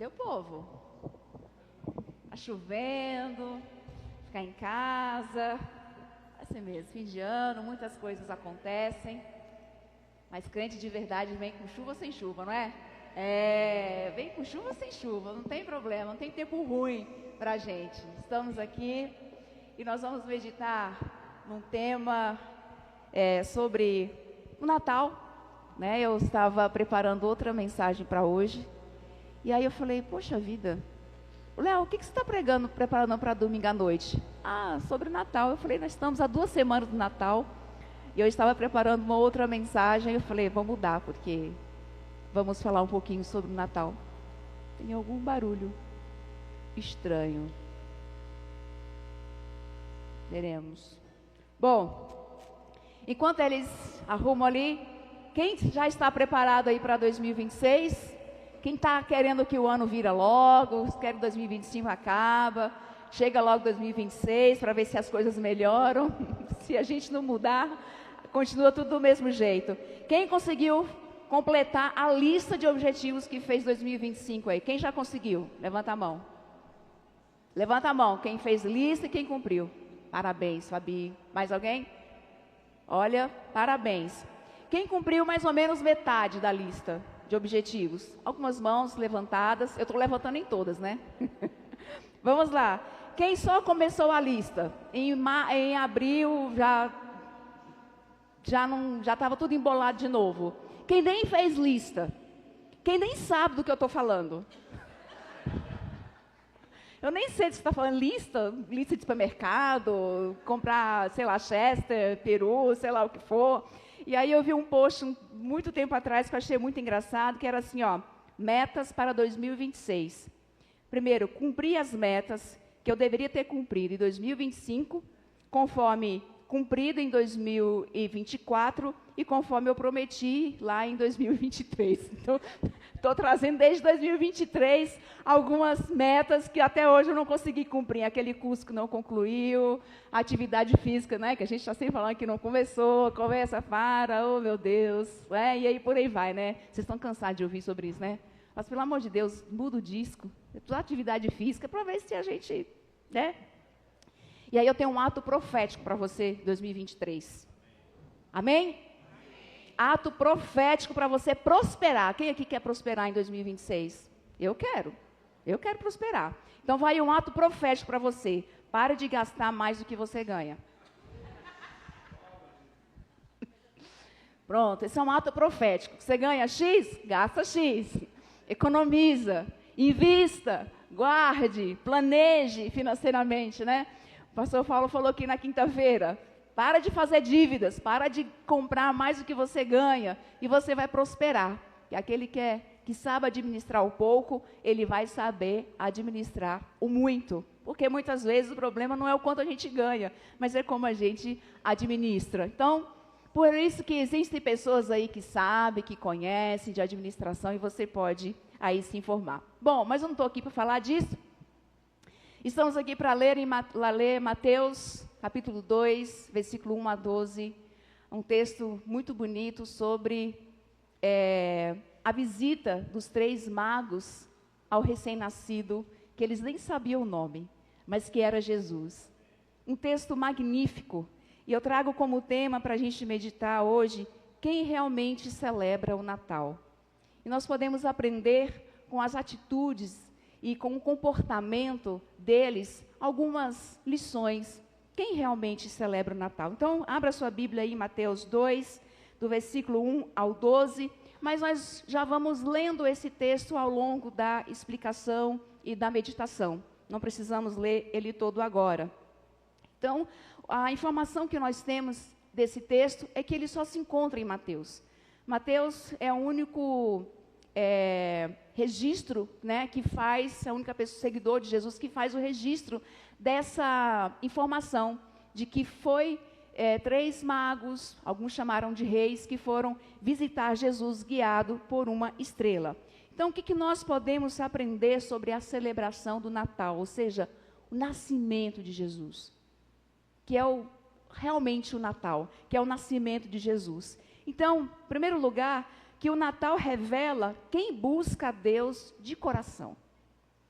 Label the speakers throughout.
Speaker 1: Cadê o povo? Tá chovendo, ficar em casa, assim mesmo, fim de ano, muitas coisas acontecem, mas crente de verdade vem com chuva ou sem chuva, não é? Vem com chuva ou sem chuva, não tem problema, não tem tempo ruim pra gente. Estamos aqui e nós vamos meditar num tema sobre o Natal, né? Eu estava preparando outra mensagem para hoje, e aí eu falei, poxa vida, Léo, o que você está preparando para domingo à noite? Sobre o Natal. Eu falei, nós estamos há 2 semanas do Natal, e eu estava preparando uma outra mensagem, eu falei, vamos mudar, porque vamos falar um pouquinho sobre o Natal. Tem algum barulho estranho. Veremos. Bom, enquanto eles arrumam ali, quem já está preparado aí para 2026? Quem está querendo que o ano vira logo, quer que 2025 acaba, chega logo 2026 para ver se as coisas melhoram. Se a gente não mudar, continua tudo do mesmo jeito. Quem conseguiu completar a lista de objetivos que fez 2025 aí? Quem já conseguiu? Levanta a mão. Levanta a mão, quem fez lista e quem cumpriu. Parabéns, Fabi. Mais alguém? Olha, parabéns. Quem cumpriu mais ou menos metade da lista de objetivos? Algumas mãos levantadas. Eu estou levantando em todas, né? Vamos lá. Quem só começou a lista? Em abril já estava tudo embolado de novo. Quem nem fez lista? Quem nem sabe do que eu estou falando? Eu nem sei se você está falando lista de supermercado, comprar, sei lá, Chester, peru, sei lá o que for. E aí eu vi um post muito tempo atrás que eu achei muito engraçado, que era assim, ó, metas para 2026. Primeiro, cumprir as metas que eu deveria ter cumprido em 2025, conforme cumprido em 2024 e conforme eu prometi lá em 2023. Então, estou trazendo desde 2023 algumas metas que até hoje eu não consegui cumprir. Aquele curso que não concluiu, atividade física, né, que a gente está sempre falando que não começou, começa, para, oh meu Deus, e aí por aí vai, né? Vocês estão cansados de ouvir sobre isso, né? Mas pelo amor de Deus, muda o disco, atividade física, para ver se a gente, né? E aí eu tenho um ato profético para você, 2023. Amém? Amém? Ato profético para você prosperar. Quem aqui quer prosperar em 2026? Eu quero prosperar. Então vai um ato profético para você. Pare de gastar mais do que você ganha. Pronto, esse é um ato profético. Você ganha X? Gasta X. Economiza, invista, guarde, planeje financeiramente, né? O pastor Paulo falou aqui na quinta-feira, para de fazer dívidas, para de comprar mais do que você ganha, e você vai prosperar. E aquele que sabe administrar o pouco, ele vai saber administrar o muito. Porque muitas vezes o problema não é o quanto a gente ganha, mas é como a gente administra. Então, por isso que existem pessoas aí que sabem, que conhecem de administração, e você pode aí se informar. Bom, mas eu não estou aqui para falar disso. Estamos aqui para ler Mateus, capítulo 2, versículo 1 a 12, um texto muito bonito sobre a visita dos 3 magos ao recém-nascido, que eles nem sabiam o nome, mas que era Jesus. Um texto magnífico, e eu trago como tema para a gente meditar hoje, quem realmente celebra o Natal. E nós podemos aprender com as atitudes e com o comportamento deles, algumas lições. Quem realmente celebra o Natal? Então, abra sua Bíblia aí, Mateus 2, do versículo 1 ao 12, mas nós já vamos lendo esse texto ao longo da explicação e da meditação. Não precisamos ler ele todo agora. Então, a informação que nós temos desse texto é que ele só se encontra em Mateus. Mateus é o único registro, né, que faz, a única pessoa, seguidor de Jesus, que faz o registro dessa informação, de que foi 3 magos, alguns chamaram de reis, que foram visitar Jesus guiado por uma estrela. Então, o que nós podemos aprender sobre a celebração do Natal, ou seja, o nascimento de Jesus, que é realmente o Natal, que é o nascimento de Jesus. Então, em primeiro lugar, que o Natal revela quem busca a Deus de coração.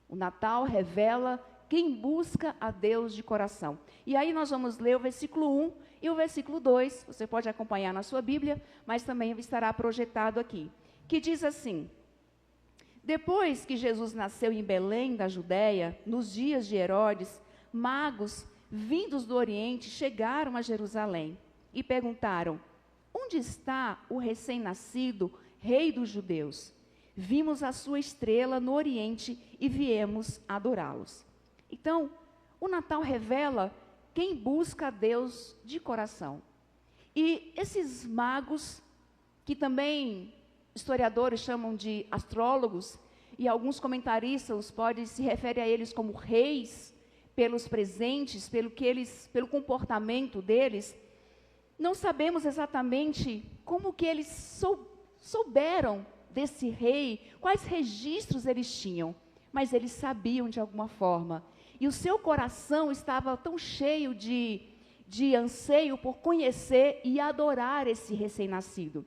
Speaker 1: O Natal revela quem busca a Deus de coração. E aí nós vamos ler o versículo 1 e o versículo 2. Você pode acompanhar na sua Bíblia, mas também estará projetado aqui. Que diz assim: depois que Jesus nasceu em Belém da Judéia, nos dias de Herodes, magos vindos do Oriente chegaram a Jerusalém e perguntaram: onde está o recém-nascido rei dos judeus? Vimos a sua estrela no Oriente e viemos adorá-los. Então, o Natal revela quem busca a Deus de coração. E esses magos, que também historiadores chamam de astrólogos, e alguns comentaristas podem se referir a eles como reis, pelos presentes, pelo comportamento deles. Não sabemos exatamente como que eles souberam desse rei, quais registros eles tinham, mas eles sabiam de alguma forma. E o seu coração estava tão cheio de anseio por conhecer e adorar esse recém-nascido.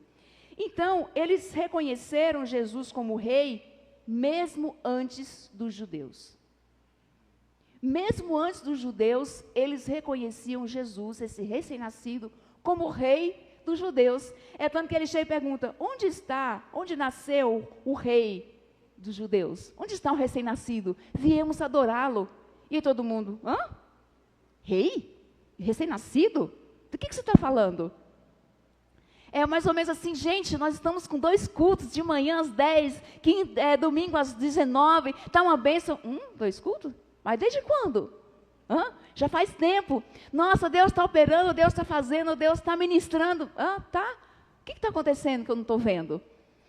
Speaker 1: Então, eles reconheceram Jesus como rei, mesmo antes dos judeus. Mesmo antes dos judeus, eles reconheciam Jesus, esse recém-nascido, como rei dos judeus. É tanto que ele chega e pergunta: onde nasceu o rei dos judeus? Onde está o recém-nascido? Viemos adorá-lo. E aí todo mundo: hã? Rei? Recém-nascido? Do que você está falando? É mais ou menos assim: gente, nós estamos com 2 cultos, de manhã às 10, domingo às 19, está uma bênção. 2 cultos? Mas desde quando? Já faz tempo. Nossa, Deus está operando, Deus está fazendo, Deus está ministrando. Tá? O que está acontecendo que eu não estou vendo?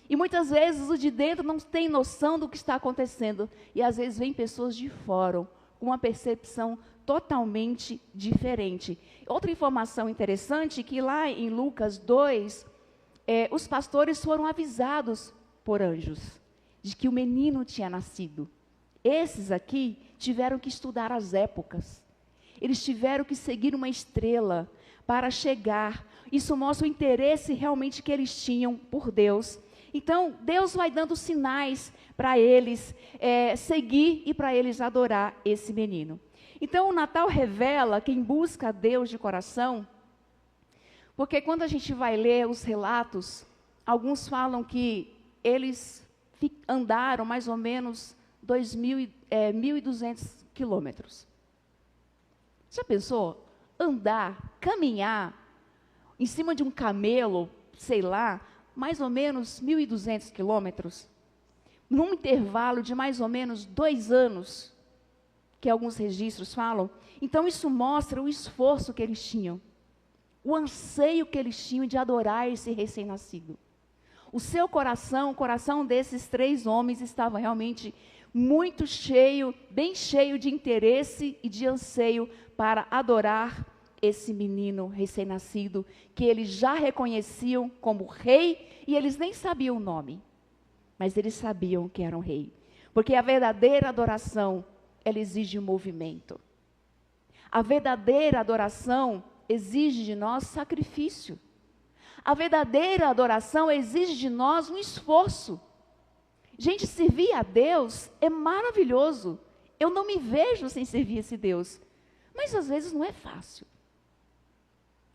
Speaker 1: E muitas vezes os de dentro não têm noção do que está acontecendo. E às vezes vêm pessoas de fora, com uma percepção totalmente diferente. Outra informação interessante, que lá em Lucas 2, os pastores foram avisados por anjos de que o menino tinha nascido. Esses aqui tiveram que estudar as épocas. Eles tiveram que seguir uma estrela para chegar. Isso mostra o interesse realmente que eles tinham por Deus. Então, Deus vai dando sinais para eles seguir e para eles adorar esse menino. Então, o Natal revela quem busca a Deus de coração, porque quando a gente vai ler os relatos, alguns falam que eles andaram mais ou menos 1.200 quilômetros. Já pensou? Andar, caminhar, em cima de um camelo, sei lá, mais ou menos 1.200 quilômetros, num intervalo de mais ou menos 2 anos, que alguns registros falam. Então isso mostra o esforço que eles tinham, o anseio que eles tinham de adorar esse recém-nascido. O seu coração, o coração desses 3 homens estava realmente muito cheio, bem cheio de interesse e de anseio para adorar esse menino recém-nascido, que eles já reconheciam como rei, e eles nem sabiam o nome, mas eles sabiam que era um rei. Porque a verdadeira adoração, ela exige movimento. A verdadeira adoração exige de nós sacrifício. A verdadeira adoração exige de nós um esforço. Gente, servir a Deus é maravilhoso. Eu não me vejo sem servir esse Deus. Mas às vezes não é fácil.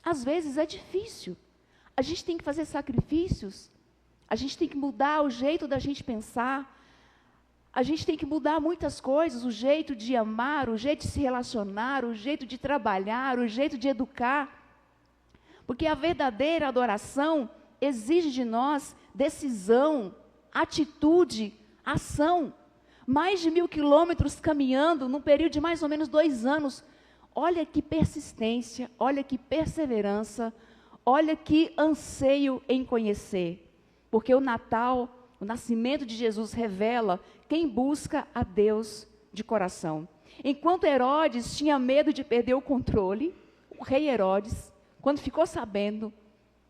Speaker 1: Às vezes é difícil. A gente tem que fazer sacrifícios. A gente tem que mudar o jeito da gente pensar. A gente tem que mudar muitas coisas. O jeito de amar, o jeito de se relacionar, o jeito de trabalhar, o jeito de educar. Porque a verdadeira adoração exige de nós decisão, atitude, ação. Mais de 1.000 quilômetros caminhando num período de mais ou menos 2 anos. Olha que persistência, olha que perseverança, olha que anseio em conhecer. Porque o Natal, o nascimento de Jesus revela quem busca a Deus de coração. Enquanto Herodes tinha medo de perder o controle, o rei Herodes, quando ficou sabendo,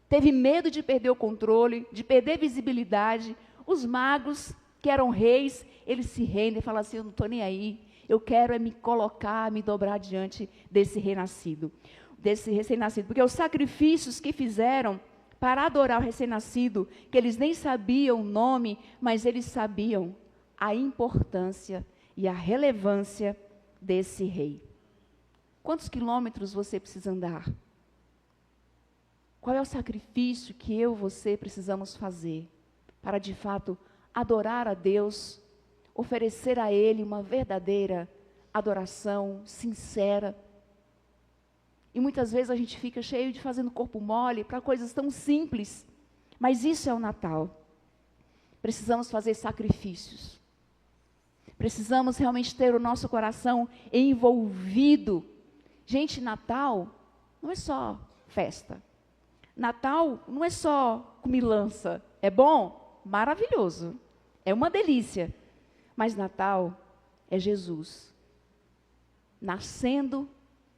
Speaker 1: teve medo de perder o controle, de perder visibilidade. Os magos, que eram reis, eles se rendem e falam assim: eu não estou nem aí, eu quero me colocar, me dobrar diante desse recém-nascido. Porque os sacrifícios que fizeram para adorar o recém-nascido, que eles nem sabiam o nome, mas eles sabiam a importância e a relevância desse rei. Quantos quilômetros você precisa andar? Qual é o sacrifício que eu e você precisamos fazer para, de fato, adorar a Deus, oferecer a Ele uma verdadeira adoração sincera? E muitas vezes a gente fica cheio de fazendo corpo mole para coisas tão simples, mas isso é o Natal. Precisamos fazer sacrifícios. Precisamos realmente ter o nosso coração envolvido. Gente, Natal não é só festa. Natal não é só comilança. É bom? Maravilhoso. É uma delícia. Mas Natal é Jesus. Nascendo,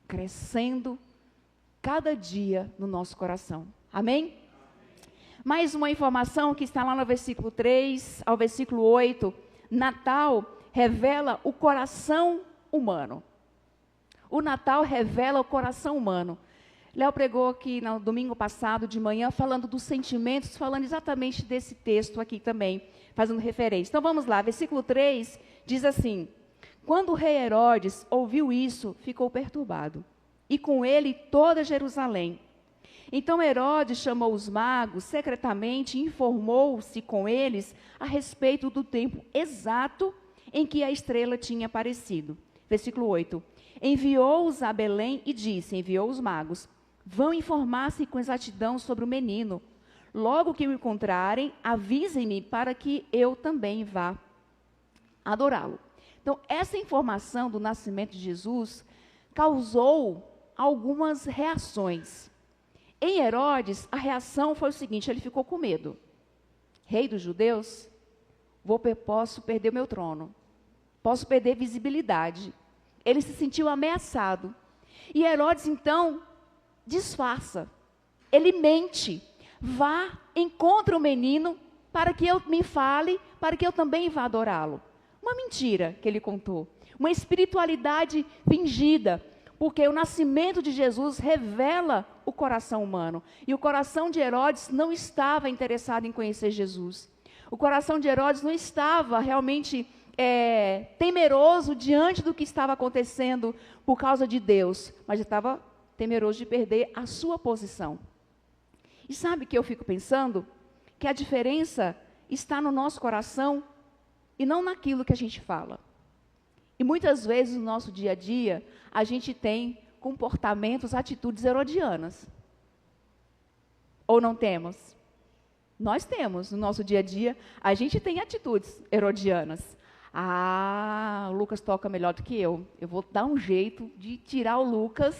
Speaker 1: crescendo, cada dia no nosso coração. Amém? Mais uma informação que está lá no versículo 3 ao versículo 8. Natal revela o coração humano. O Natal revela o coração humano. Léo pregou aqui no domingo passado de manhã, falando dos sentimentos, falando exatamente desse texto aqui também, fazendo referência. Então vamos lá, versículo 3 diz assim: quando o rei Herodes ouviu isso, ficou perturbado, e com ele toda Jerusalém. Então Herodes chamou os magos secretamente e informou-se com eles a respeito do tempo exato em que a estrela tinha aparecido. Versículo 8. Enviou-os a Belém e disse, enviou os magos, vão informar-se com exatidão sobre o menino. Logo que o encontrarem, avisem-me para que eu também vá adorá-lo. Então, essa informação do nascimento de Jesus causou algumas reações. Em Herodes, a reação foi o seguinte, ele ficou com medo. Rei dos judeus, posso perder o meu trono, posso perder visibilidade. Ele se sentiu ameaçado. E Herodes, então, disfarça, ele mente, vá, encontra o menino, para que eu me fale, para que eu também vá adorá-lo. Uma mentira que ele contou, uma espiritualidade fingida, porque o nascimento de Jesus revela o coração humano. E o coração de Herodes não estava interessado em conhecer Jesus. O coração de Herodes não estava realmente temeroso diante do que estava acontecendo por causa de Deus, mas estava temeroso de perder a sua posição. E sabe que eu fico pensando? Que a diferença está no nosso coração e não naquilo que a gente fala. E muitas vezes no nosso dia a dia, a gente tem comportamentos, atitudes herodianas. Ou não temos? Nós temos, no nosso dia a dia, a gente tem atitudes herodianas. Ah, o Lucas toca melhor do que eu. Eu vou dar um jeito de tirar o Lucas,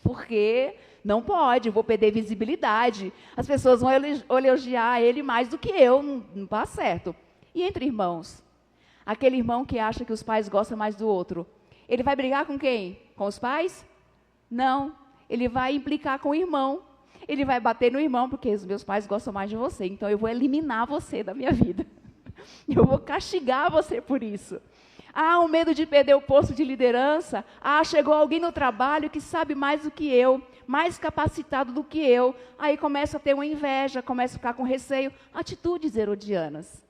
Speaker 1: porque não pode, eu vou perder visibilidade. As pessoas vão elogiar ele mais do que eu, não está certo. E entre irmãos? Aquele irmão que acha que os pais gostam mais do outro, ele vai brigar com quem? Com os pais? Não, ele vai implicar com o irmão. Ele vai bater no irmão, porque os meus pais gostam mais de você, então eu vou eliminar você da minha vida. Eu vou castigar você por isso. Ah, o medo de perder o posto de liderança. Ah, chegou alguém no trabalho que sabe mais do que eu, mais capacitado do que eu. Aí começa a ter uma inveja, começa a ficar com receio. Atitudes herodianas.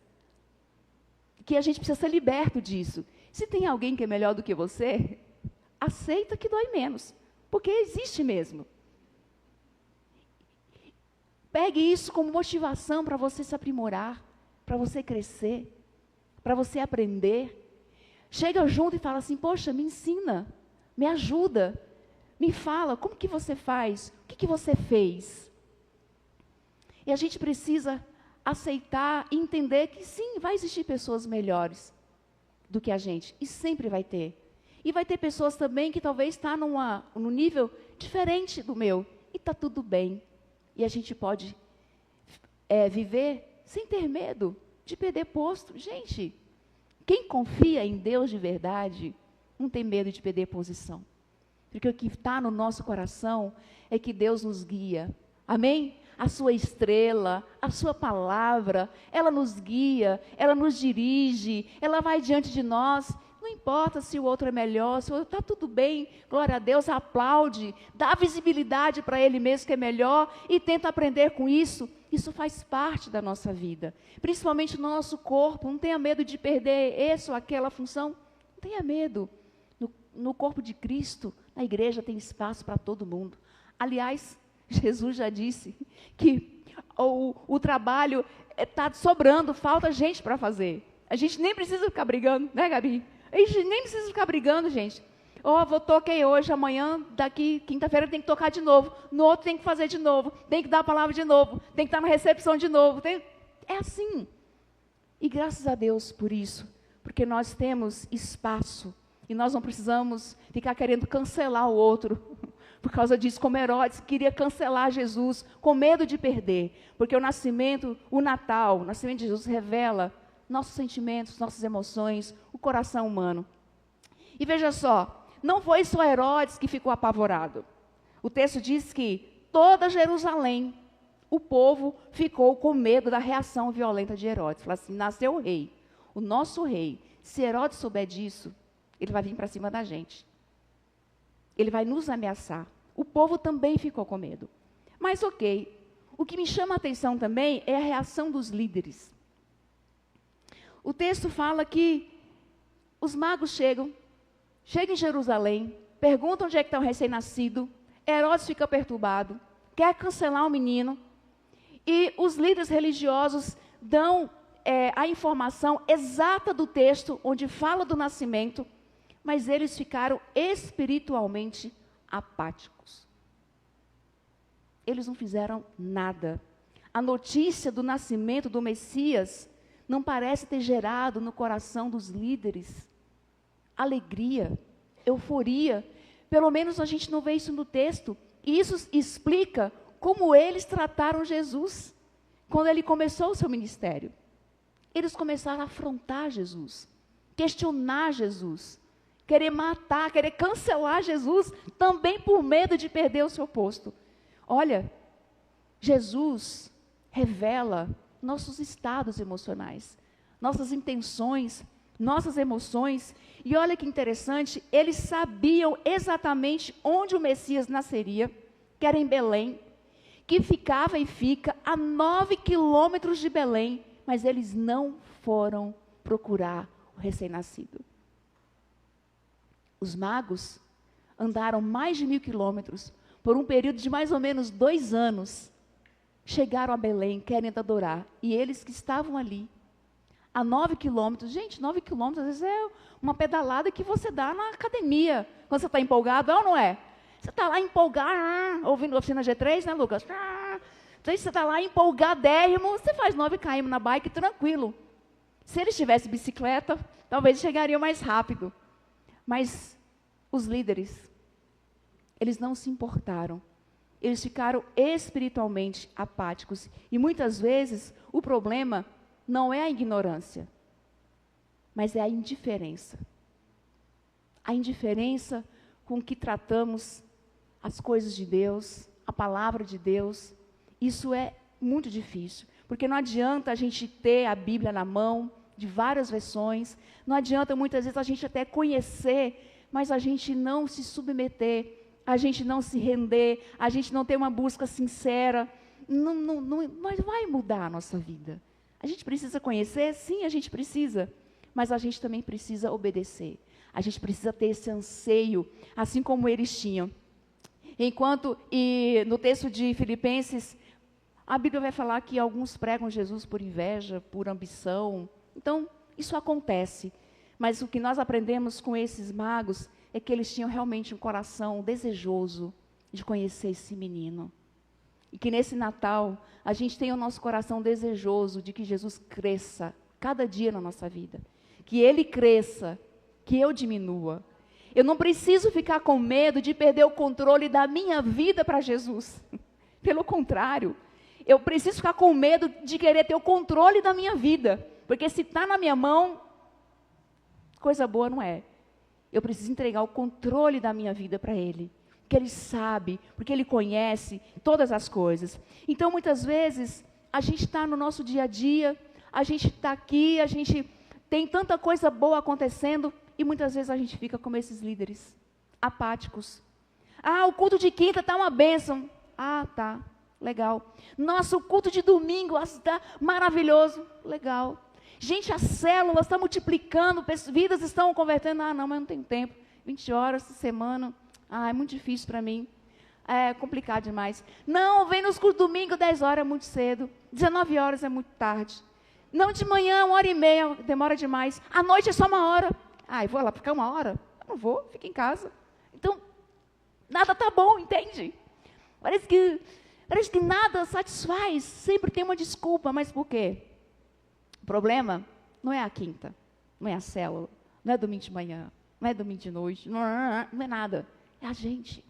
Speaker 1: Que a gente precisa ser liberto disso. Se tem alguém que é melhor do que você, aceita que dói menos, porque existe mesmo. Pegue isso como motivação para você se aprimorar, para você crescer, para você aprender. Chega junto e fala assim, poxa, me ensina, me ajuda, me fala, como que você faz, o que você fez? E a gente precisa aceitar e entender que sim, vai existir pessoas melhores do que a gente, e sempre vai ter. E vai ter pessoas também que talvez estão num nível diferente do meu, e está tudo bem. E a gente pode viver sem ter medo de perder posto. Gente, quem confia em Deus de verdade, não tem medo de perder posição. Porque o que está no nosso coração é que Deus nos guia. Amém? A sua estrela, a sua palavra, ela nos guia, ela nos dirige, ela vai diante de nós. Não importa se o outro é melhor, se o outro está tudo bem, glória a Deus, aplaude, dá visibilidade para ele mesmo que é melhor e tenta aprender com isso. Isso faz parte da nossa vida, principalmente no nosso corpo. Não tenha medo de perder essa ou aquela função, não tenha medo. No corpo de Cristo, na igreja, tem espaço para todo mundo. Aliás, Jesus já disse que o trabalho está sobrando, falta gente para fazer. A gente nem precisa ficar brigando, né, Gabi? A gente nem precisa ficar brigando, gente. Toquei hoje, amanhã, daqui, quinta-feira tem que tocar de novo. No outro tem que fazer de novo. Tem que dar a palavra de novo. Tem que estar na recepção de novo. É assim. E graças a Deus por isso. Porque nós temos espaço. E nós não precisamos ficar querendo cancelar o outro. Por causa disso, como Herodes queria cancelar Jesus, com medo de perder. Porque o nascimento de Jesus revela nossos sentimentos, nossas emoções, o coração humano. E veja só. Não foi só Herodes que ficou apavorado. O texto diz que toda Jerusalém, o povo ficou com medo da reação violenta de Herodes. Falou assim, nasceu o rei, o nosso rei. Se Herodes souber disso, ele vai vir para cima da gente. Ele vai nos ameaçar. O povo também ficou com medo. Mas ok, o que me chama a atenção também é a reação dos líderes. O texto fala que os magos chegam em Jerusalém, perguntam onde é que está o recém-nascido, Herodes fica perturbado, quer cancelar o menino, e os líderes religiosos dão a informação exata do texto, onde fala do nascimento, mas eles ficaram espiritualmente apáticos. Eles não fizeram nada. A notícia do nascimento do Messias não parece ter gerado no coração dos líderes alegria, euforia. Pelo menos a gente não vê isso no texto. E isso explica como eles trataram Jesus quando ele começou o seu ministério. Eles começaram a afrontar Jesus, questionar Jesus, querer matar, querer cancelar Jesus, também por medo de perder o seu posto. Olha, Jesus revela nossos estados emocionais, nossas intenções, nossas emoções. E olha que interessante, eles sabiam exatamente onde o Messias nasceria, que era em Belém, que ficava e fica a 9 quilômetros de Belém, mas eles não foram procurar o recém-nascido. Os magos andaram mais de 1.000 quilômetros, por um período de mais ou menos 2 anos, chegaram a Belém, querendo adorar, e eles que estavam ali, a 9 quilômetros, gente, 9 quilômetros, às vezes é uma pedalada que você dá na academia, quando você está empolgado, é ou não é? Você está lá empolgado, ouvindo Oficina G3, né, Lucas? Então, você está lá empolgadérrimo, você faz 9 km na bike tranquilo. Se eles tivessem bicicleta, talvez chegariam mais rápido. Mas os líderes, eles não se importaram. Eles ficaram espiritualmente apáticos. E muitas vezes o problema não é a ignorância, mas é a indiferença. A indiferença com que tratamos as coisas de Deus, a palavra de Deus. Isso é muito difícil, porque não adianta a gente ter a Bíblia na mão, de várias versões, não adianta muitas vezes a gente até conhecer, mas a gente não se submeter, a gente não se render, a gente não ter uma busca sincera, não vai mudar a nossa vida. A gente precisa conhecer? Sim, a gente precisa, mas a gente também precisa obedecer. A gente precisa ter esse anseio, assim como eles tinham. E no texto de Filipenses, a Bíblia vai falar que alguns pregam Jesus por inveja, por ambição. Então, isso acontece. Mas o que nós aprendemos com esses magos é que eles tinham realmente um coração desejoso de conhecer esse menino. E que nesse Natal, a gente tenha o nosso coração desejoso de que Jesus cresça cada dia na nossa vida. Que Ele cresça, que eu diminua. Eu não preciso ficar com medo de perder o controle da minha vida para Jesus. Pelo contrário, eu preciso ficar com medo de querer ter o controle da minha vida. Porque se está na minha mão, coisa boa não é. Eu preciso entregar o controle da minha vida para Ele. Porque Ele sabe, porque Ele conhece todas as coisas. Então, muitas vezes, a gente está no nosso dia a dia, a gente está aqui, a gente tem tanta coisa boa acontecendo, e muitas vezes a gente fica como esses líderes, apáticos. Ah, o culto de quinta está uma bênção. Ah, tá, legal. Nossa, o culto de domingo está maravilhoso, legal. Gente, a célula está multiplicando, vidas estão convertendo. Ah, não, mas não tenho tempo. 20 horas por semana. Ah, é muito difícil para mim. É complicado demais. Não, vem nos cursos domingo, 10 horas é muito cedo. 19 horas é muito tarde. Não, de manhã, 1h30, demora demais. À noite é só 1 hora. Ah, eu vou lá ficar 1 hora? Eu não vou, fico em casa. Então, nada está bom, entende? Parece que nada satisfaz. Sempre tem uma desculpa, mas por quê? O problema não é a quinta, não é a célula, não é domingo de manhã, não é domingo de noite, não é nada. É a gente.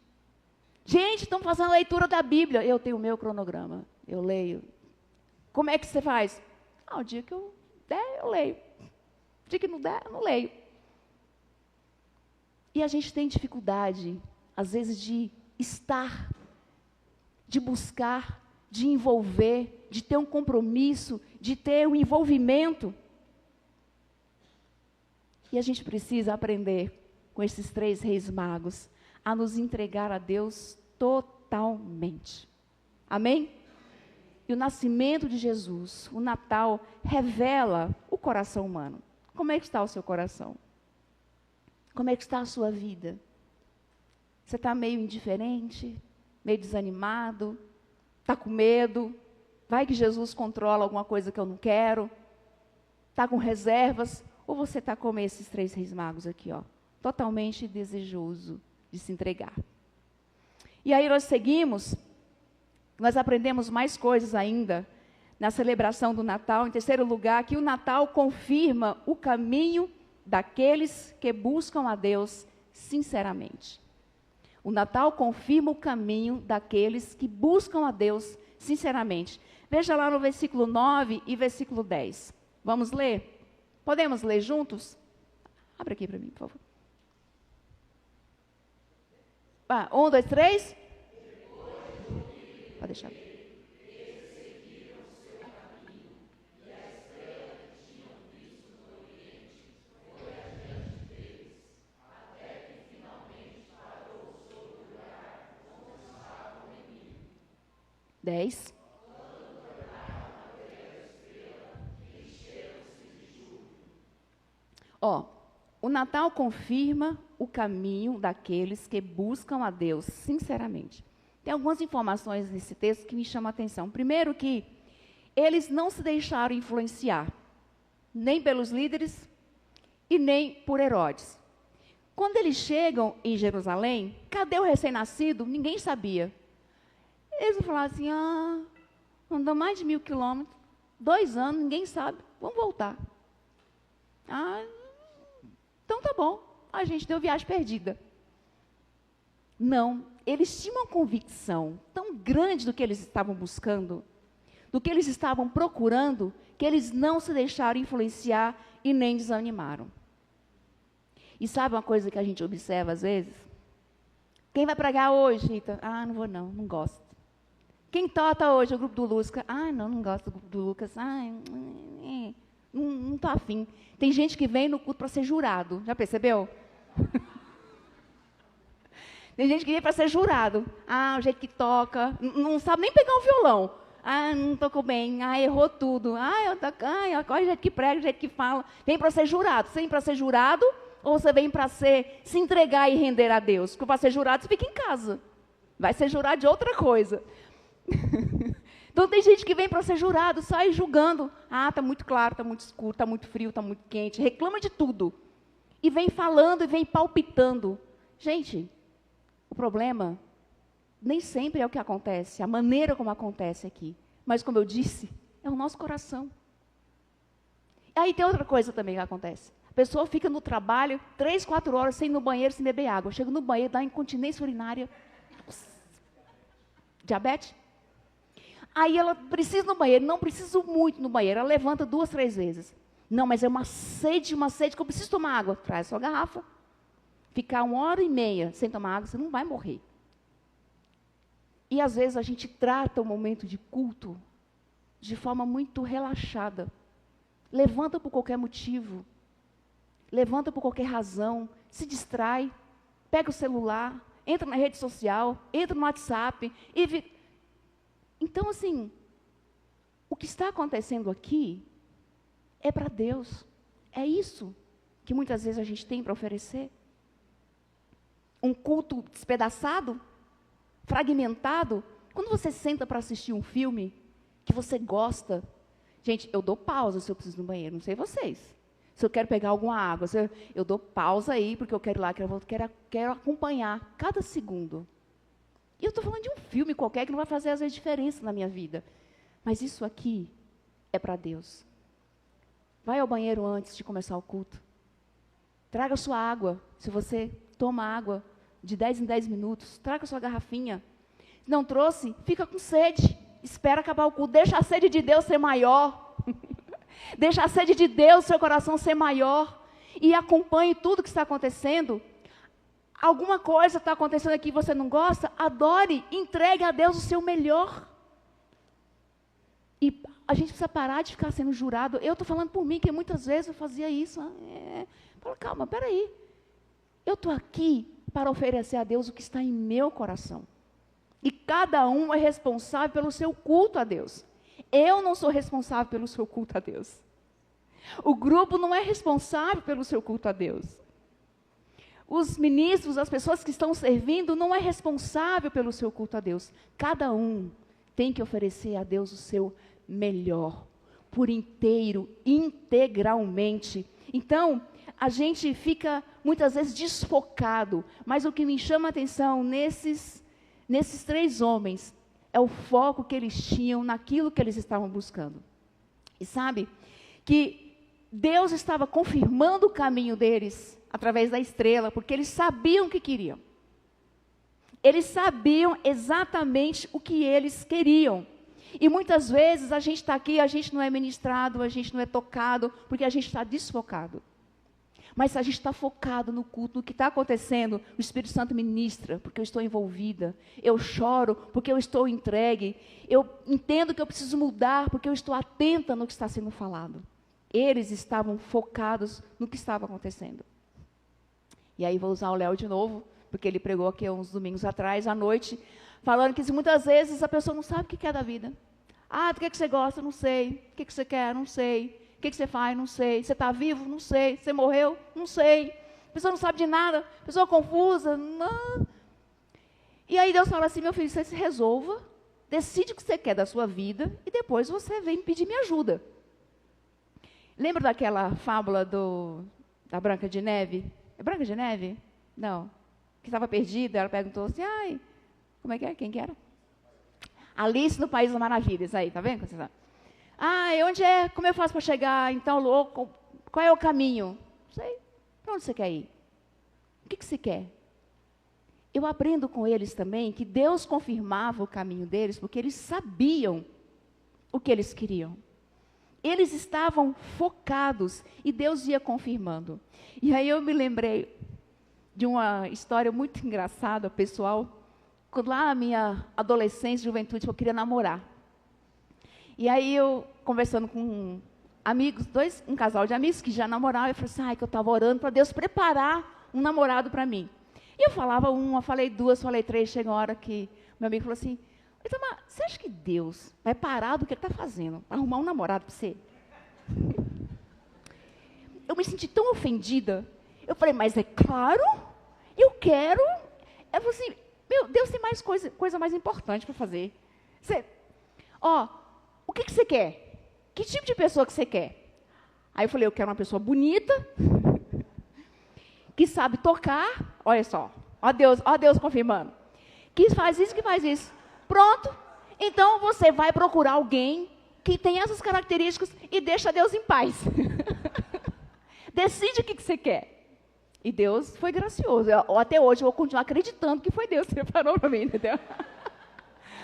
Speaker 1: Gente, estão fazendo a leitura da Bíblia. Eu tenho o meu cronograma, eu leio. Como é que você faz? Ah, o dia que eu der, eu leio. O dia que não der, eu não leio. E a gente tem dificuldade, às vezes, de estar, de buscar, de envolver, de ter um compromisso, de ter um envolvimento. E a gente precisa aprender com esses 3 reis magos a nos entregar a Deus totalmente. Amém? E o nascimento de Jesus, o Natal, revela o coração humano. Como é que está o seu coração? Como é que está a sua vida? Você está meio indiferente, meio desanimado, está com medo? Vai que Jesus controla alguma coisa que eu não quero? Está com reservas? Ou você está como esses 3 reis magos aqui, ó, totalmente desejoso de se entregar? E aí nós seguimos, nós aprendemos mais coisas ainda na celebração do Natal. Em terceiro lugar, que o Natal confirma o caminho daqueles que buscam a Deus sinceramente. O Natal confirma o caminho daqueles que buscam a Deus sinceramente. Veja lá no versículo 9 e versículo 10. Vamos ler? Podemos ler juntos? Abre aqui para mim, por favor. 1, 2, 3. Pode deixar. Dez. O Natal confirma o caminho daqueles que buscam a Deus sinceramente. Tem algumas informações nesse texto que me chamam a atenção. Primeiro que eles não se deixaram influenciar, nem pelos líderes e nem por Herodes. Quando eles chegam em Jerusalém, cadê o recém-nascido? Ninguém sabia. Eles falaram assim, andou mais de 1000 quilômetros, 2 anos, ninguém sabe, vamos voltar. Então tá bom, a gente deu viagem perdida. Não, eles tinham uma convicção tão grande do que eles estavam buscando, do que eles estavam procurando, que eles não se deixaram influenciar e nem desanimaram. E sabe uma coisa que a gente observa às vezes? Quem vai pregar hoje, Rita? Não vou não gosto. Quem toca hoje? O grupo do Lucas. Não gosto do grupo do Lucas. Não estou afim. Tem gente que vem no culto para ser jurado. Já percebeu? Tem gente que vem para ser jurado. O jeito que toca. Não sabe nem pegar um violão. Não tocou bem. Errou tudo. Olha o jeito que prega, o jeito que fala. Vem para ser jurado. Você vem para ser jurado ou você vem para se entregar e render a Deus? Porque para ser jurado, você fica em casa. Vai ser jurado de outra coisa. Então tem gente que vem para ser jurado, sai julgando. Está muito claro, está muito escuro, está muito frio, está muito quente. Reclama de tudo. E vem falando e vem palpitando. Gente, o problema nem sempre é o que acontece, a maneira como acontece aqui. Mas como eu disse, é o nosso coração. Aí tem outra coisa também que acontece. A pessoa fica no trabalho 3, 4 horas sem ir no banheiro, sem beber água. Chega no banheiro, dá incontinência urinária. Diabetes. Aí ela precisa ir no banheiro, não preciso muito no banheiro, ela levanta 2, 3 vezes. Não, mas é uma sede que eu preciso tomar água. Traz sua garrafa. Ficar 1h30 sem tomar água, você não vai morrer. E às vezes a gente trata o momento de culto de forma muito relaxada. Levanta por qualquer motivo. Levanta por qualquer razão. Se distrai. Pega o celular. Entra na rede social. Entra no WhatsApp. Então, assim, o que está acontecendo aqui é para Deus. É isso que muitas vezes a gente tem para oferecer. Um culto despedaçado, fragmentado. Quando você senta para assistir um filme que você gosta, gente, eu dou pausa se eu preciso ir no banheiro, não sei vocês. Se eu quero pegar alguma água, eu dou pausa aí, porque eu quero ir lá, quero acompanhar cada segundo. E eu estou falando de um filme qualquer que não vai fazer, às vezes, diferença na minha vida. Mas isso aqui é para Deus. Vai ao banheiro antes de começar o culto. Traga sua água. Se você toma água de 10 em 10 minutos, traga sua garrafinha. Se não trouxe, fica com sede. Espera acabar o culto. Deixa a sede de Deus ser maior. Deixa a sede de Deus, seu coração ser maior. E acompanhe tudo que está acontecendo. Alguma coisa está acontecendo aqui que você não gosta, adore, entregue a Deus o seu melhor. E a gente precisa parar de ficar sendo jurado. Eu estou falando por mim, que muitas vezes eu fazia isso. Fala, calma, peraí. Eu estou aqui para oferecer a Deus o que está em meu coração. E cada um é responsável pelo seu culto a Deus. Eu não sou responsável pelo seu culto a Deus. O grupo não é responsável pelo seu culto a Deus. Os ministros, as pessoas que estão servindo, não é responsável pelo seu culto a Deus. Cada um tem que oferecer a Deus o seu melhor, por inteiro, integralmente. Então, a gente fica muitas vezes desfocado, mas o que me chama a atenção nesses 3 homens é o foco que eles tinham naquilo que eles estavam buscando. E sabe que Deus estava confirmando o caminho deles através da estrela, porque eles sabiam o que queriam. Eles sabiam exatamente o que eles queriam. E muitas vezes a gente está aqui, a gente não é ministrado, a gente não é tocado, porque a gente está desfocado. Mas se a gente está focado no culto, no que está acontecendo, o Espírito Santo ministra, porque eu estou envolvida. Eu choro, porque eu estou entregue. Eu entendo que eu preciso mudar, porque eu estou atenta no que está sendo falado. Eles estavam focados no que estava acontecendo. E aí vou usar o Léo de novo, porque ele pregou aqui uns domingos atrás, à noite, falando que muitas vezes a pessoa não sabe o que quer da vida. Ah, do que você gosta? Não sei. O que você quer? Não sei. O que você faz? Não sei. Você está vivo? Não sei. Você morreu? Não sei. A pessoa não sabe de nada. A pessoa confusa. Não. E aí Deus fala assim, meu filho, você se resolva, decide o que você quer da sua vida e depois você vem pedir minha ajuda. Lembra daquela fábula da Branca de Neve? É Branca de Neve? Não. Que estava perdida, ela perguntou assim, ai, como é que é? Quem que era? Alice no País das Maravilhas, aí, tá vendo? Ai, onde é? Como eu faço para chegar? Então, louco, qual é o caminho? Não sei. Para onde você quer ir? O que você quer? Eu aprendo com eles também que Deus confirmava o caminho deles, porque eles sabiam o que eles queriam. Eles estavam focados e Deus ia confirmando. E aí eu me lembrei de uma história muito engraçada, pessoal, quando lá na minha adolescência, juventude, eu queria namorar. E aí eu, conversando com amigos, um casal de amigos que já namoravam, eu falei assim, que eu estava orando para Deus preparar um namorado para mim. E eu falava uma, falei duas, falei 3, chega uma hora que meu amigo falou assim, então, mas você acha que Deus vai parar do que ele está fazendo, para arrumar um namorado para você? Eu me senti tão ofendida. Eu falei, mas é claro, eu quero. Eu falei assim, meu Deus, tem mais coisa mais importante para fazer. O que você quer? Que tipo de pessoa que você quer? Aí eu falei, eu quero uma pessoa bonita, que sabe tocar, olha só, ó Deus confirmando, que faz isso, Pronto, então você vai procurar alguém que tem essas características e deixa Deus em paz. Decide o que você quer. E Deus foi gracioso. Até hoje eu vou continuar acreditando que foi Deus que preparou para mim, entendeu?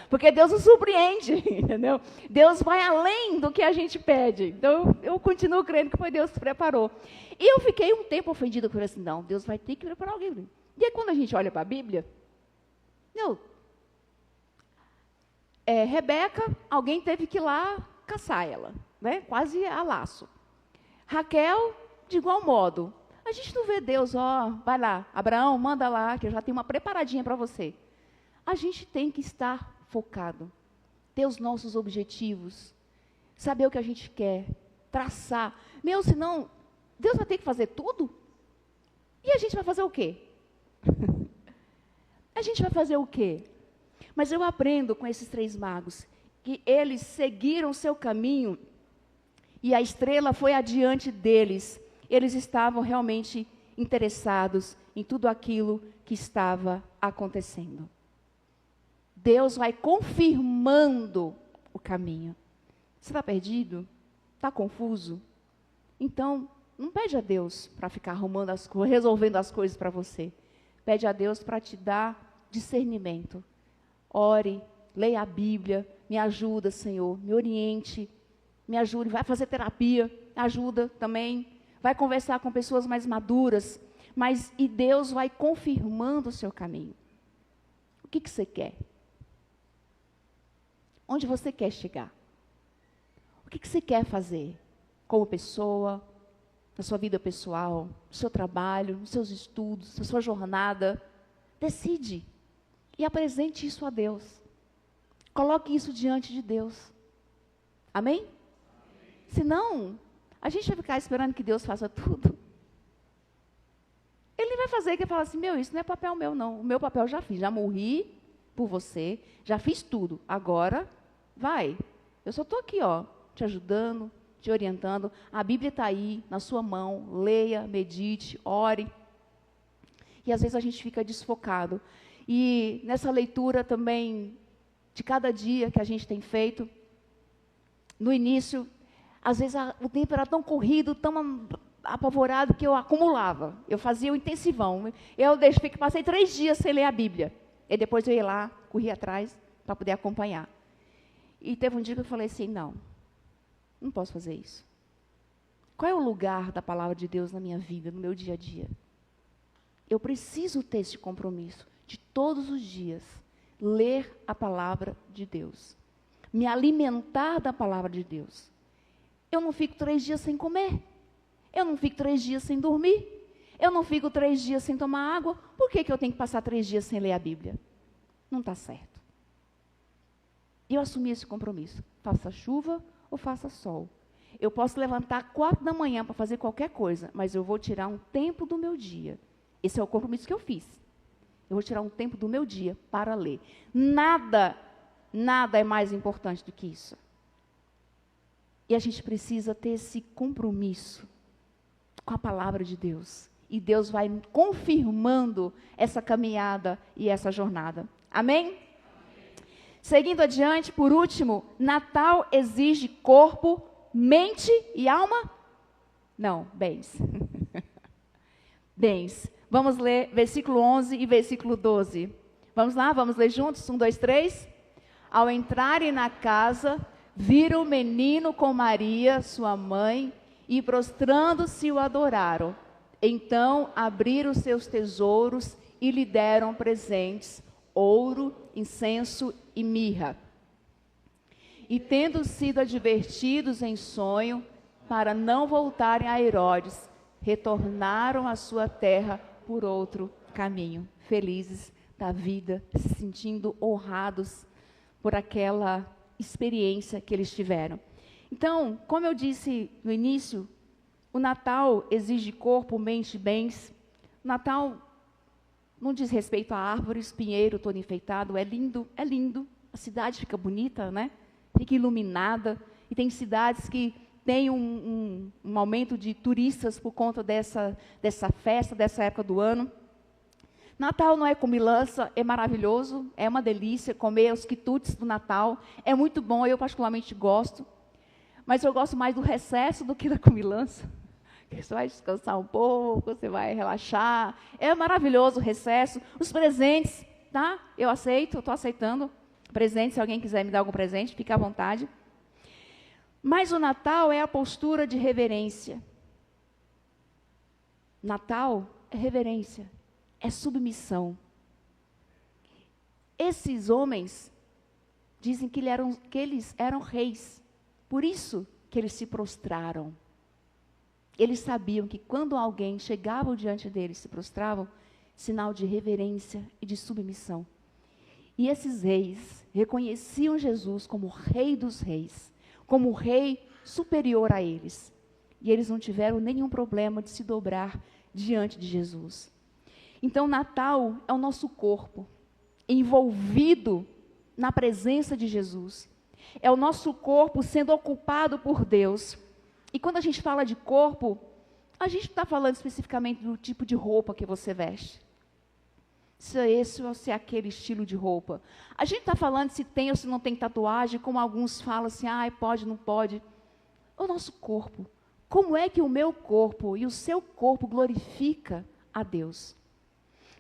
Speaker 1: Porque Deus nos surpreende, entendeu? Deus vai além do que a gente pede. Então, eu continuo crendo que foi Deus que preparou. E eu fiquei um tempo ofendida, eu falei assim, não, Deus vai ter que preparar alguém. E aí, quando a gente olha para a Bíblia, Rebeca, alguém teve que ir lá caçar ela, né? Quase a laço. Raquel, de igual modo. A gente não vê Deus, vai lá, Abraão, manda lá, que eu já tenho uma preparadinha para você. A gente tem que estar focado, ter os nossos objetivos, saber o que a gente quer, traçar. senão Deus vai ter que fazer tudo? E a gente vai fazer o quê? A gente vai fazer o quê? Mas eu aprendo com esses 3 magos que eles seguiram o seu caminho e a estrela foi adiante deles. Eles estavam realmente interessados em tudo aquilo que estava acontecendo. Deus vai confirmando o caminho. Você está perdido? Está confuso? Então, não pede a Deus para ficar arrumando as coisas, resolvendo as coisas para você. Pede a Deus para te dar discernimento. Ore, leia a Bíblia, me ajuda, Senhor, me oriente, me ajude, vai fazer terapia, ajuda também, vai conversar com pessoas mais maduras, e Deus vai confirmando o seu caminho. O que você quer? Onde você quer chegar? O que você quer fazer como pessoa, na sua vida pessoal, no seu trabalho, nos seus estudos, na sua jornada? Decide e apresente isso a Deus. Coloque isso diante de Deus. Amém? Senão, a gente vai ficar esperando que Deus faça tudo. Ele vai fazer que ele fala assim, isso não é papel meu não, o meu papel eu já fiz, já morri por você, já fiz tudo, agora vai. Eu só estou aqui, te ajudando, te orientando. A Bíblia está aí, na sua mão, leia, medite, ore. E às vezes a gente fica desfocado. E nessa leitura também, de cada dia que a gente tem feito, no início, às vezes o tempo era tão corrido, tão apavorado, que eu acumulava. Eu fazia o intensivão. Passei 3 dias sem ler a Bíblia. E depois eu ia lá, corria atrás, para poder acompanhar. E teve um dia que eu falei assim, não posso fazer isso. Qual é o lugar da palavra de Deus na minha vida, no meu dia a dia? Eu preciso ter esse compromisso de todos os dias ler a palavra de Deus, me alimentar da palavra de Deus. Eu não fico 3 dias sem comer, eu não fico 3 dias sem dormir, eu não fico 3 dias sem tomar água. Por que eu tenho que passar 3 dias sem ler a Bíblia? Não está certo. Eu assumi esse compromisso, faça chuva ou faça sol. Eu posso levantar 4 da manhã para fazer qualquer coisa, mas eu vou tirar um tempo do meu dia. Esse é o compromisso que eu fiz. Eu vou tirar um tempo do meu dia para ler. Nada é mais importante do que isso. E a gente precisa ter esse compromisso com a palavra de Deus. E Deus vai confirmando essa caminhada e essa jornada. Amém? Seguindo adiante, por último, Natal exige corpo, mente e alma? Não, bens. Bens. Vamos ler versículo 11 e versículo 12. Vamos lá, vamos ler juntos? 1, 2, 3. Ao entrarem na casa, viram o menino com Maria, sua mãe, e prostrando-se o adoraram. Então abriram seus tesouros e lhe deram presentes, ouro, incenso e mirra. E tendo sido advertidos em sonho, para não voltarem a Herodes, retornaram à sua terra por outro caminho, felizes da vida, se sentindo honrados por aquela experiência que eles tiveram. Então, como eu disse no início, o Natal exige corpo, mente e bens. O Natal não diz respeito a árvores, pinheiro todo enfeitado, é lindo, a cidade fica bonita, né? Fica iluminada, e tem cidades que têm um aumento de turistas por conta dessa festa, dessa época do ano. Natal não é comilança, é maravilhoso, é uma delícia comer os quitutes do Natal, é muito bom, eu particularmente gosto, mas eu gosto mais do recesso do que da comilança. Você vai descansar um pouco, você vai relaxar, é maravilhoso o recesso, os presentes, tá? Eu aceito, eu estou aceitando presentes, se alguém quiser me dar algum presente, fique à vontade. Mas o Natal é a postura de reverência. Natal é reverência, é submissão. Esses homens dizem que eles eram reis, por isso que eles se prostraram. Eles sabiam que quando alguém chegava diante deles, se prostravam, sinal de reverência e de submissão. E esses reis reconheciam Jesus como Rei dos Reis, como o Rei superior a eles. e eles não tiveram nenhum problema de se dobrar diante de Jesus. Então, Natal é o nosso corpo envolvido na presença de Jesus. É o nosso corpo sendo ocupado por Deus. E quando a gente fala de corpo, a gente não está falando especificamente do tipo de roupa que você veste. Se é esse ou se é aquele estilo de roupa. A gente está falando se tem ou se não tem tatuagem, como alguns falam assim, pode, não pode. O nosso corpo. Como é que o meu corpo e o seu corpo glorifica a Deus?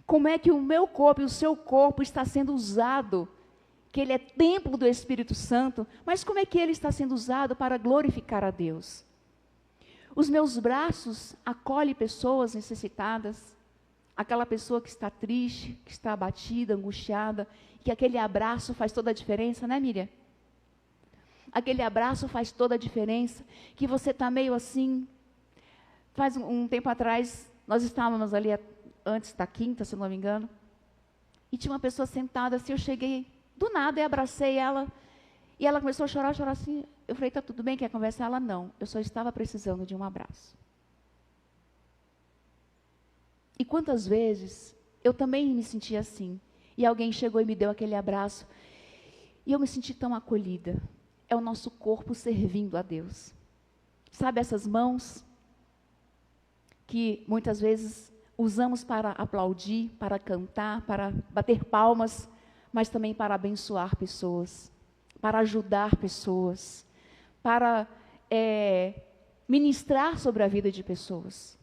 Speaker 1: Como é que o meu corpo e o seu corpo está sendo usado, que ele é templo do Espírito Santo, mas como é que ele está sendo usado para glorificar a Deus? Os meus braços acolhem pessoas necessitadas, aquela pessoa que está triste, que está abatida, angustiada, que aquele abraço faz toda a diferença, né, Miriam? Aquele abraço faz toda a diferença, que você está meio assim. Faz um tempo atrás, nós estávamos ali antes da quinta, se não me engano, e tinha uma pessoa sentada assim, eu cheguei do nada e abracei ela, e ela começou a chorar assim. Eu falei, está tudo bem, quer conversar? Ela, não, eu só estava precisando de um abraço. E quantas vezes eu também me senti assim, e alguém chegou e me deu aquele abraço, e eu me senti tão acolhida. É o nosso corpo servindo a Deus. Sabe essas mãos que muitas vezes usamos para aplaudir, para cantar, para bater palmas, mas também para abençoar pessoas, para ajudar pessoas, para ministrar sobre a vida de pessoas.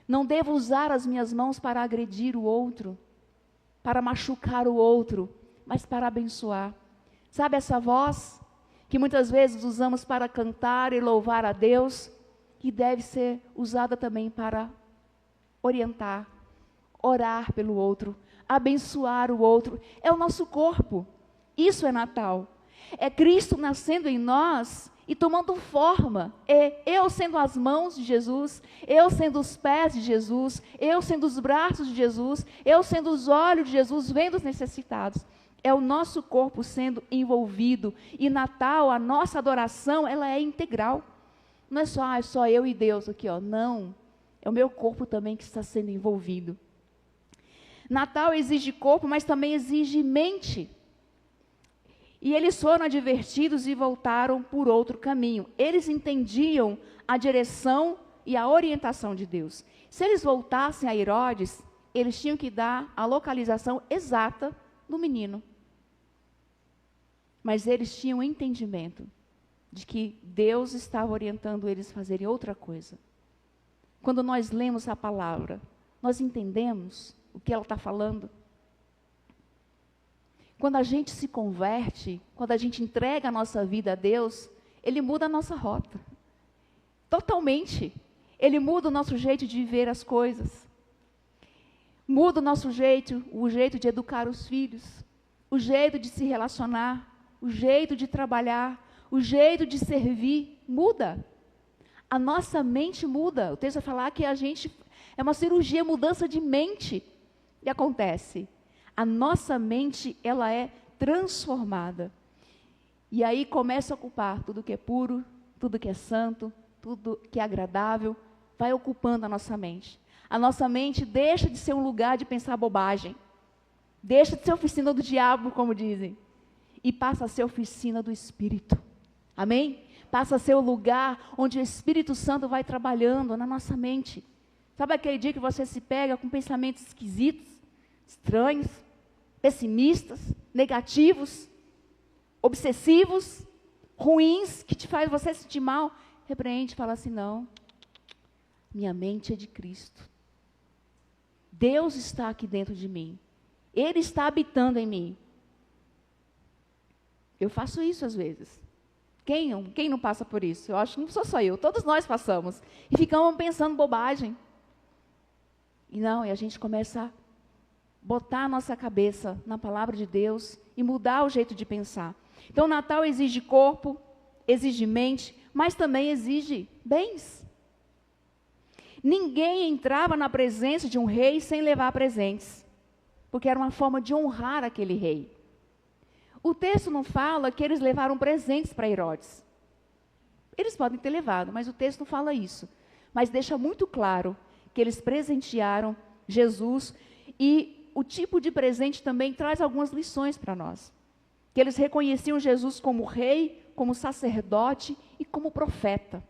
Speaker 1: Não devo usar as minhas mãos para agredir o outro, para machucar o outro, mas para abençoar. Sabe essa voz que muitas vezes usamos para cantar e louvar a Deus, que deve ser usada também para orientar, orar pelo outro, abençoar o outro. É o nosso corpo. Isso é Natal. É Cristo nascendo em nós e tomando forma. É eu sendo as mãos de Jesus, eu sendo os pés de Jesus, eu sendo os braços de Jesus, eu sendo os olhos de Jesus, vendo os necessitados. É o nosso corpo sendo envolvido. E Natal, a nossa adoração, ela é integral. Não é só eu e Deus aqui, ó. Não. É o meu corpo também que está sendo envolvido. Natal exige corpo, mas também exige mente. E eles foram advertidos e voltaram por outro caminho. Eles entendiam a direção e a orientação de Deus. Se eles voltassem a Herodes, eles tinham que dar a localização exata do menino. Mas eles tinham entendimento de que Deus estava orientando eles a fazerem outra coisa. Quando nós lemos a palavra, nós entendemos o que ela está falando. Quando a gente se converte, quando a gente entrega a nossa vida a Deus, Ele muda a nossa rota. Totalmente. Ele muda o nosso jeito de ver as coisas. Muda o nosso jeito, o jeito de educar os filhos, o jeito de se relacionar, o jeito de trabalhar, o jeito de servir, muda. A nossa mente muda. O texto vai falar que a gente, é uma cirurgia, mudança de mente que acontece. A nossa mente, ela é transformada. E aí começa a ocupar tudo que é puro, tudo que é santo, tudo que é agradável, vai ocupando a nossa mente. A nossa mente deixa de ser um lugar de pensar bobagem. Deixa de ser oficina do diabo, como dizem. E passa a ser oficina do Espírito. Amém? Passa a ser o lugar onde o Espírito Santo vai trabalhando na nossa mente. Sabe aquele dia que você se pega com pensamentos esquisitos, estranhos, pessimistas, negativos, obsessivos, ruins, que te faz você sentir mal? Repreende e fala assim, não, minha mente é de Cristo. Deus está aqui dentro de mim. Ele está habitando em mim. Eu faço isso às vezes. Quem não passa por isso? Eu acho que não sou só eu, todos nós passamos. E ficamos pensando bobagem. E a gente começa a botar a nossa cabeça na palavra de Deus e mudar o jeito de pensar. Então, o Natal exige corpo, exige mente, mas também exige bens. Ninguém entrava na presença de um rei sem levar presentes, porque era uma forma de honrar aquele rei. O texto não fala que eles levaram presentes para Herodes. Eles podem ter levado, mas o texto não fala isso. Mas deixa muito claro que eles presentearam Jesus, e o tipo de presente também traz algumas lições para nós. Que eles reconheciam Jesus como rei, como sacerdote e como profeta.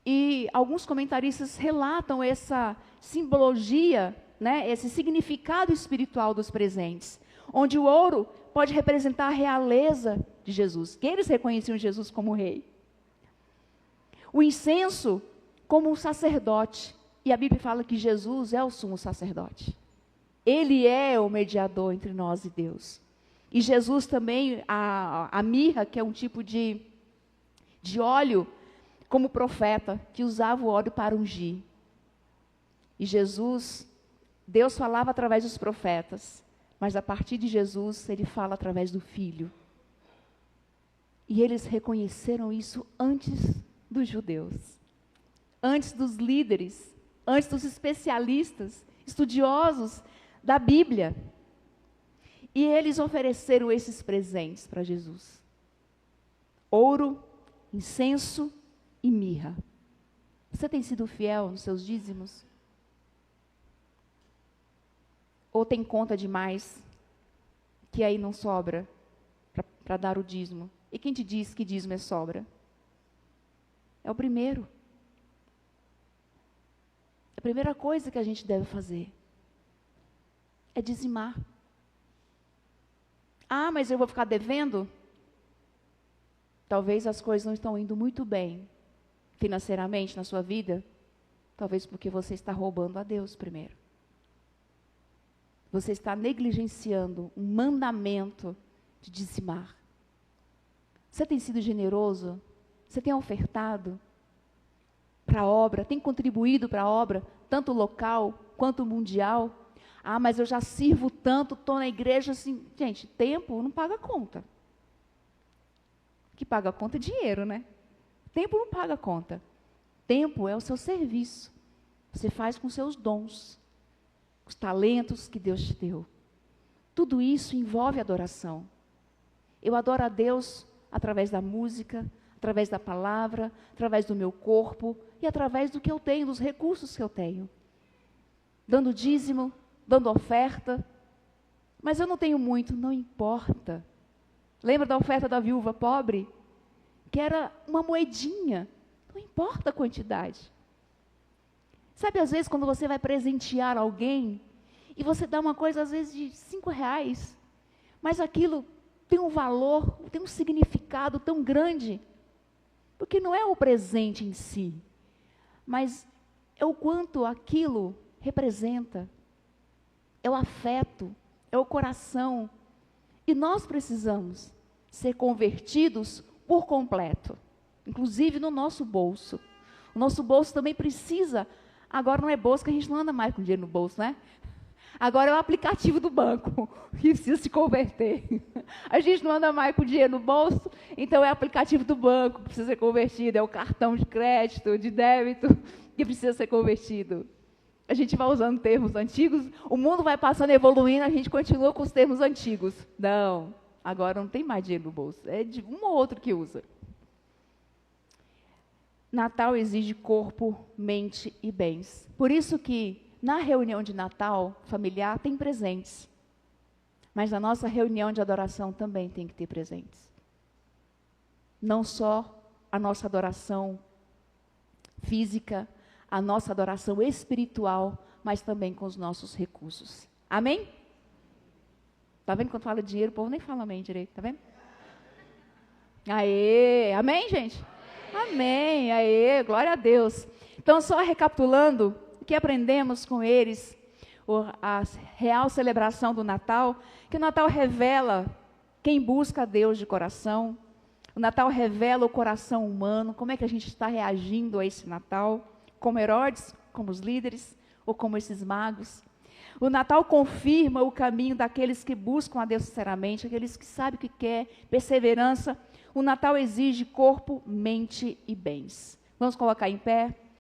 Speaker 1: E alguns comentaristas relatam essa simbologia, né, esse significado espiritual dos presentes, onde o ouro pode representar a realeza de Jesus, que eles reconheciam Jesus como rei. O incenso como um sacerdote, e a Bíblia fala que Jesus é o sumo sacerdote. Ele é o mediador entre nós e Deus. E Jesus também, a mirra, que é um tipo de óleo, como profeta, que usava o óleo para ungir. E Jesus, Deus falava através dos profetas, mas a partir de Jesus, Ele fala através do Filho. E eles reconheceram isso antes dos judeus, antes dos líderes, antes dos especialistas, estudiosos da Bíblia. E eles ofereceram esses presentes para Jesus: ouro, incenso e mirra. Você tem sido fiel nos seus dízimos? Ou tem conta demais, que aí não sobra para dar o dízimo? E quem te diz que dízimo é sobra? É o primeiro. A primeira coisa que a gente deve fazer é dizimar. Ah, mas eu vou ficar devendo? Talvez as coisas não estão indo muito bem financeiramente na sua vida. Talvez porque você está roubando a Deus primeiro. Você está negligenciando um mandamento de dizimar. Você tem sido generoso? Você tem ofertado para a obra? Tem contribuído para a obra, tanto local quanto mundial? Ah, mas eu já sirvo tanto, estou na igreja assim. Gente, tempo não paga conta. O que paga conta é dinheiro, né? Tempo não paga conta. Tempo é o seu serviço. Você faz com seus dons, os talentos que Deus te deu. Tudo isso envolve adoração. Eu adoro a Deus através da música, através da palavra, através do meu corpo e através do que eu tenho, dos recursos que eu tenho. Dando dízimo, dando oferta. Mas eu não tenho muito, não importa. Lembra da oferta da viúva pobre? Que era uma moedinha. Não importa a quantidade. Sabe, às vezes, quando você vai presentear alguém, e você dá uma coisa, às vezes, de R$5, mas aquilo tem um valor, tem um significado tão grande, porque não é o presente em si, mas é o quanto aquilo representa, é o afeto, é o coração, e nós precisamos ser convertidos por completo, inclusive no nosso bolso. O nosso bolso também precisa. Agora não é bolso, que a gente não anda mais com dinheiro no bolso, né? Agora é o aplicativo do banco, que precisa se converter. A gente não anda mais com dinheiro no bolso, então é o aplicativo do banco que precisa ser convertido, é o cartão de crédito, de débito, que precisa ser convertido. A gente vai usando termos antigos, o mundo vai passando, evoluindo, a gente continua com os termos antigos. Não, agora não tem mais dinheiro no bolso, é de um ou outro que usa. Natal exige corpo, mente e bens. Por isso que na reunião de Natal familiar tem presentes. Mas na nossa reunião de adoração também tem que ter presentes. Não só a nossa adoração física, a nossa adoração espiritual, mas também com os nossos recursos. Amém? Tá vendo quando fala dinheiro, o povo nem fala amém direito, tá vendo? Aê, amém, gente? Amém, aê, glória a Deus. Então, só recapitulando o que aprendemos com eles, a real celebração do Natal, que o Natal revela quem busca a Deus de coração, o Natal revela o coração humano, como é que a gente está reagindo a esse Natal, como Herodes, como os líderes, ou como esses magos. O Natal confirma o caminho daqueles que buscam a Deus sinceramente, aqueles que sabem o que quer, perseverança. O Natal exige corpo, mente e bens. Vamos colocar em pé?